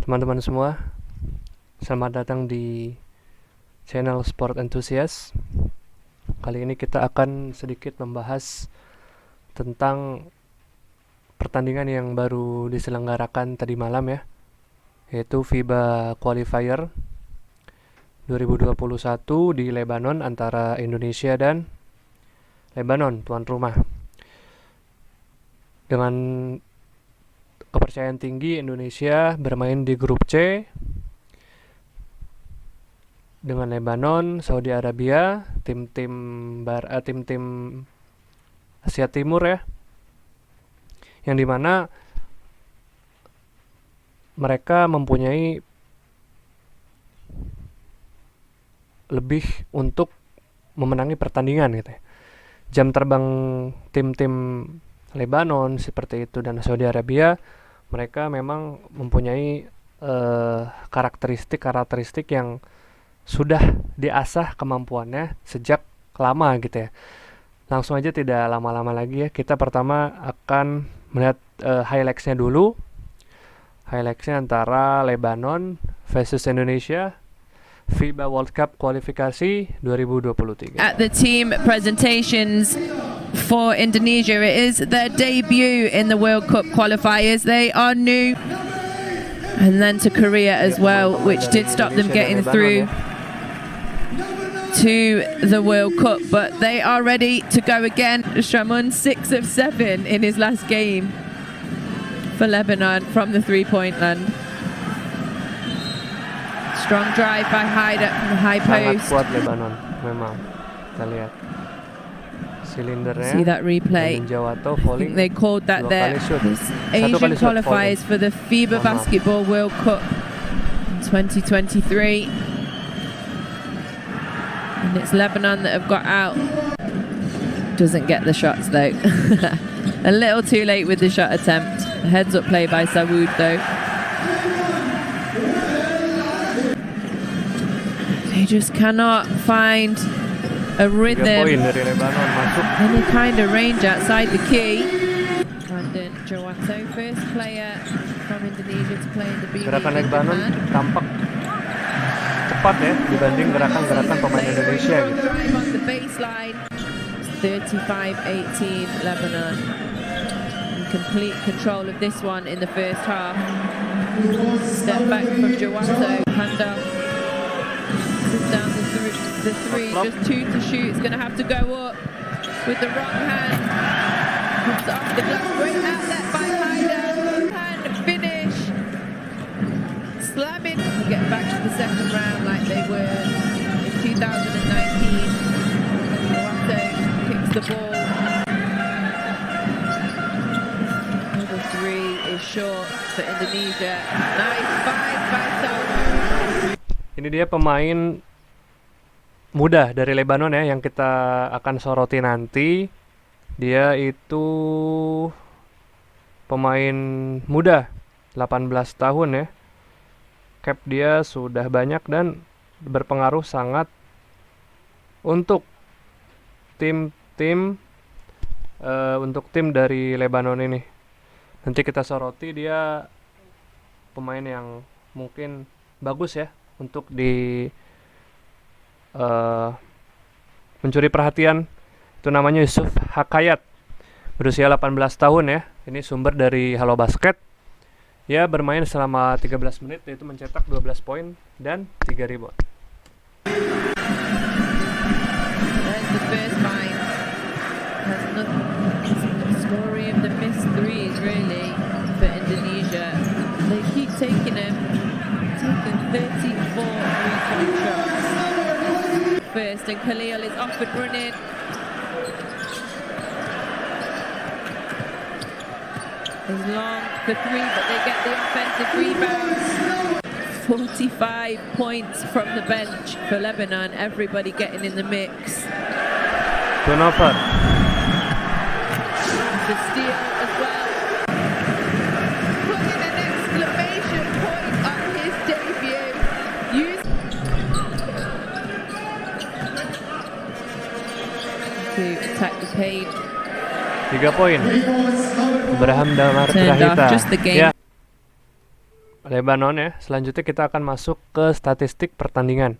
Teman-teman semua, selamat datang di channel Sport Enthusiast. Kali ini kita akan sedikit membahas tentang pertandingan yang baru diselenggarakan tadi malam ya, yaitu FIBA Qualifier 2021 di Lebanon antara Indonesia dan Lebanon, tuan rumah. Dengan kepercayaan tinggi, Indonesia bermain di grup C dengan Lebanon, Saudi Arabia, tim-tim Asia Timur ya, yang dimana mereka mempunyai lebih untuk memenangi pertandingan gitu ya. Jam terbang tim-tim Lebanon seperti itu dan Saudi Arabia, mereka memang mempunyai karakteristik yang sudah diasah kemampuannya sejak lama gitu ya. Langsung aja tidak lama-lama lagi ya, kita pertama akan melihat highlights-nya dulu. Highlights-nya antara Lebanon versus Indonesia, FIBA World Cup kualifikasi 2023. At the team presentations for Indonesia, it is their debut in the World Cup qualifiers. They are new. And then to Korea as well, which did stop them getting through to the World Cup, but they are ready to go again. Shamun 6 of 7 in his last game for Lebanon from the three-point land. Strong drive by Haider from the high post. Sangat kuat Lebanon, memang. Kita lihat silindernya. See that replay. Jawato I think they called that their Asian qualifiers for the FIBA Basketball World Cup in 2023. And it's Lebanon that have got out. Doesn't get the shots though. A little too late with the shot attempt. Heads up play by Sawood though. They just cannot find a rhythm, any kind of range outside the key. Brandon Jawato, first player from Indonesia to play in the B League. Gerakan Lebanon tampak cepat ya dibanding gerakan-gerakan pemain Indonesia gitu. On the baseline, 35-18 Lebanon. In complete control of this one in the first half. Step back from Jawato, handoff. Down the three, just 2 to shoot. It's going to have to go up with the wrong hand. Comes off the glass, great outlet by Haider. Hand finish. Slamming. Get back to the second round like they were in 2019. Duarte kicks the ball. The three is short for Indonesia. Nice fight by Salman. Ini dia pemain muda dari Lebanon ya yang kita akan soroti nanti. Dia itu pemain muda, 18 tahun ya. Cap dia sudah banyak dan berpengaruh sangat untuk tim dari Lebanon ini. Nanti kita soroti, dia pemain yang mungkin bagus ya untuk mencuri perhatian. Itu namanya Yusuf Hakayat, berusia 18 tahun ya. Ini sumber dari Halo Basket. Ya, bermain selama 13 menit, yaitu mencetak 12 poin dan 3 rebound. There's the first line. The story of the missed threes really for Indonesia. They keep taking them. Taking 34 three-point shots. First, and Khalil is offered running. Is long for three, but they get the offensive rebounds. 45 points from the bench for Lebanon. Everybody getting in the mix. Turnover. The steal as well. Putting an exclamation point on his debut. To attack the paint. 3 poin. Abraham Damar Turned off Grahita. just the game. Ya. Lebanon ya. Selanjutnya kita akan masuk ke statistik pertandingan.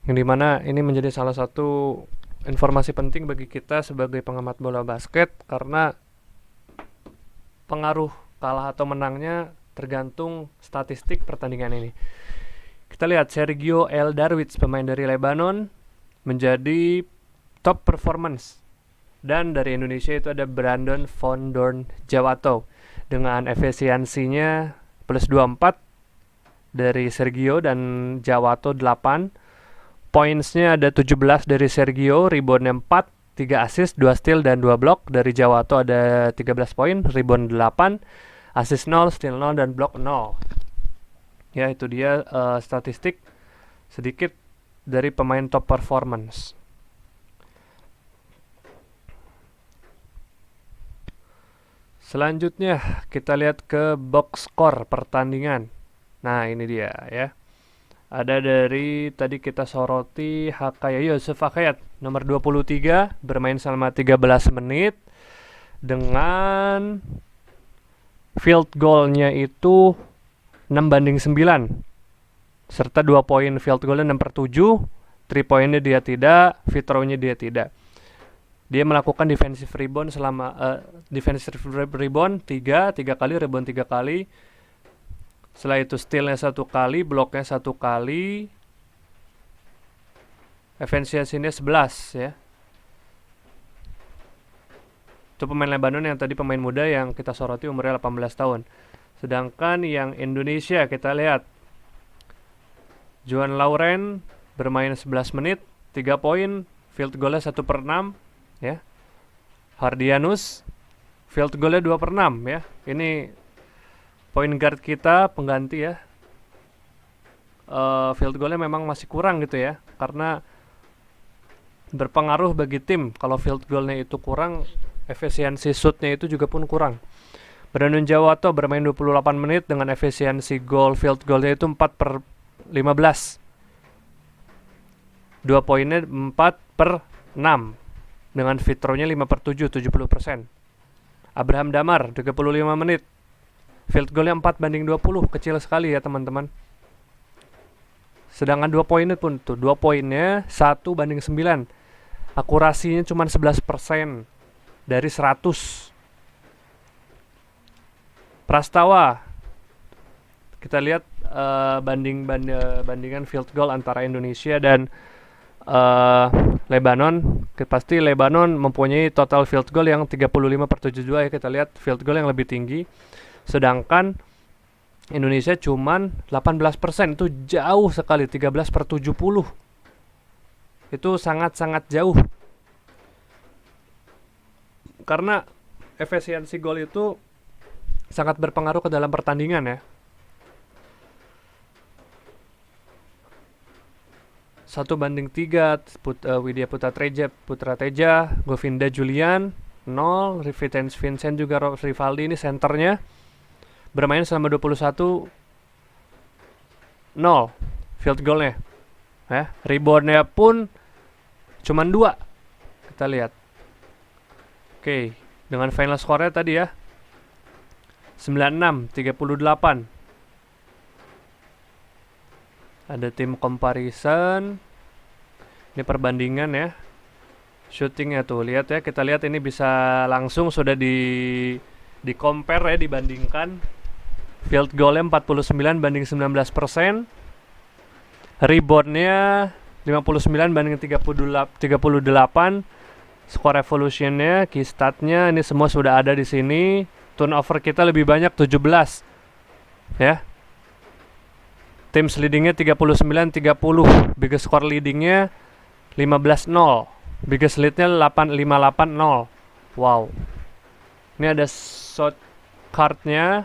Yang dimana ini menjadi salah satu informasi penting bagi kita sebagai pengamat bola basket, karena pengaruh kalah atau menangnya tergantung statistik pertandingan ini. Kita lihat Sergio Eldarwitz, pemain dari Lebanon, menjadi top performance. Dan dari Indonesia itu ada Brandon Vondorn Jawato dengan efisiensinya plus 24 dari Sergio dan Jawato 8. Pointsnya ada 17 dari Sergio, reboundnya 4, 3 assist, 2 steal dan 2 block. Dari Jawato ada 13 poin, rebound 8, assist 0, steal 0 dan block 0. Ya, itu dia statistik sedikit dari pemain top performance. Selanjutnya kita lihat ke box score pertandingan. Nah, ini dia ya. Ada dari tadi kita soroti Hakaya Yusuf Hakayat nomor 23 bermain selama 13 menit dengan field goalnya itu 6-9 serta 2 poin field goalnya 6/7, 3 poinnya dia tidak, free throw-nya dia tidak. Dia melakukan defensive rebound selama defensive rebound 3 kali, rebound 3 kali. Setelah itu steal-nya 1 kali, block-nya 1 kali. Efisiensinya 11 ya. Itu pemain Lebanon yang tadi pemain muda yang kita soroti umurnya 18 tahun. Sedangkan yang Indonesia kita lihat Juan Lauren bermain 11 menit, 3 poin, field goal-nya 1/6 ya. Hardianus field goal-nya 2/6 ya. Ini point guard kita pengganti ya. Field goal-nya memang masih kurang gitu ya, karena berpengaruh bagi tim. Kalau field goal-nya itu kurang, efisiensi shoot-nya itu juga pun kurang. Brandon Jawato bermain 28 menit dengan efisiensi field goal-nya itu 4/15. 2 poinnya 4/6 dengan free throw-nya 5/7, 70%. Abraham Damar 35 menit. Field goal-nya 4/20, kecil sekali ya teman-teman. Sedangkan 2 poinnya pun tuh, 2 poinnya 1/9. Akurasinya cuma 11% dari 100. Prastawa, kita lihat bandingan field goal antara Indonesia dan Lebanon. Pasti Lebanon mempunyai total field goal yang 35/72 ya. Kita lihat field goal yang lebih tinggi. Sedangkan Indonesia cuman 18%, itu jauh sekali, 13/70. Itu sangat-sangat jauh. Karena efisiensi gol itu sangat berpengaruh ke dalam pertandingan ya. 1/3 Widya Putra Teja, Govinda Julian 0, Vincent juga Rivaldi ini senternya bermain selama 21 0 field goalnya ya. Reboundnya pun cuman 2. Kita lihat. Oke, dengan final score-nya tadi ya 96-38. Ada tim comparison. Ini perbandingan ya. Shootingnya tuh, lihat ya. Kita lihat ini bisa langsung sudah di compare ya, dibandingkan. Field goalnya 49/19%. Reboundnya 59/38. Score evolutionnya, key statnya, ini semua sudah ada di sini. Turnover kita lebih banyak 17 ya. Tim leadingnya 39-30. Biggest score leadingnya 15-0. Biggest leadnya 58-0. Wow. Ini ada shot cardnya.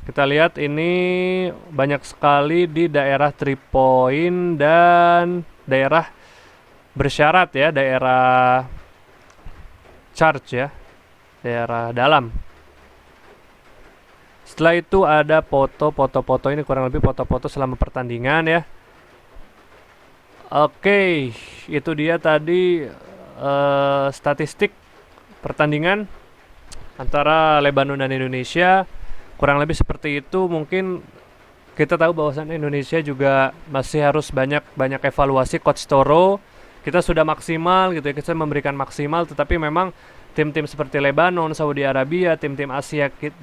Kita lihat ini banyak sekali di daerah 3 point dan daerah bersyarat ya, daerah charge ya, daerah dalam. Setelah itu ada foto ini kurang lebih foto-foto selama pertandingan ya. Oke, itu dia tadi statistik pertandingan antara Lebanon dan Indonesia kurang lebih seperti itu. Mungkin kita tahu bahwasannya Indonesia juga masih harus banyak evaluasi. Coach Toro kita sudah maksimal gitu ya, kita memberikan maksimal, tetapi memang tim-tim seperti Lebanon, Saudi Arabia, tim-tim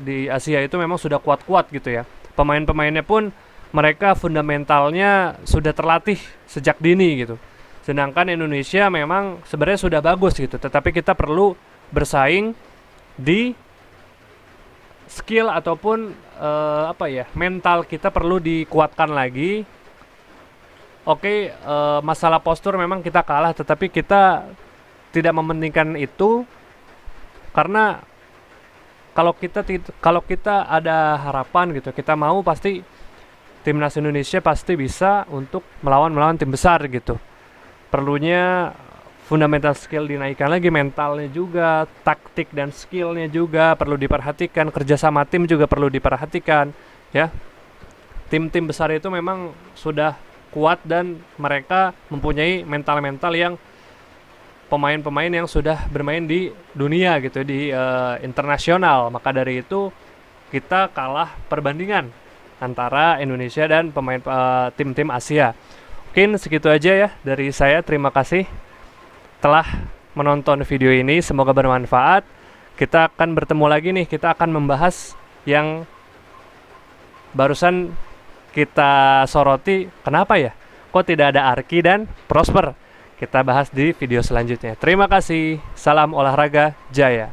di Asia itu memang sudah kuat-kuat gitu ya. Pemain-pemainnya pun mereka fundamentalnya sudah terlatih sejak dini gitu. Sedangkan Indonesia memang sebenarnya sudah bagus gitu, tetapi kita perlu bersaing di skill ataupun mental kita perlu dikuatkan lagi. Oke, masalah postur memang kita kalah, tetapi kita tidak mementingkan itu, karena kalau kita ada harapan gitu, kita mau pasti timnas Indonesia pasti bisa untuk melawan tim besar gitu. Perlunya fundamental skill dinaikkan lagi, mentalnya juga, taktik dan skillnya juga perlu diperhatikan, kerjasama tim juga perlu diperhatikan ya. Tim-tim besar itu memang sudah kuat dan mereka mempunyai mental-mental yang pemain-pemain yang sudah bermain di dunia gitu, di internasional. Maka dari itu kita kalah perbandingan antara Indonesia dan pemain tim-tim Asia. Mungkin segitu aja ya dari saya. Terima kasih telah menonton video ini, semoga bermanfaat. Kita akan bertemu lagi nih, kita akan membahas yang barusan kita soroti, kenapa ya kok tidak ada Arki dan Prosper. Kita bahas di video selanjutnya. Terima kasih, salam olahraga jaya.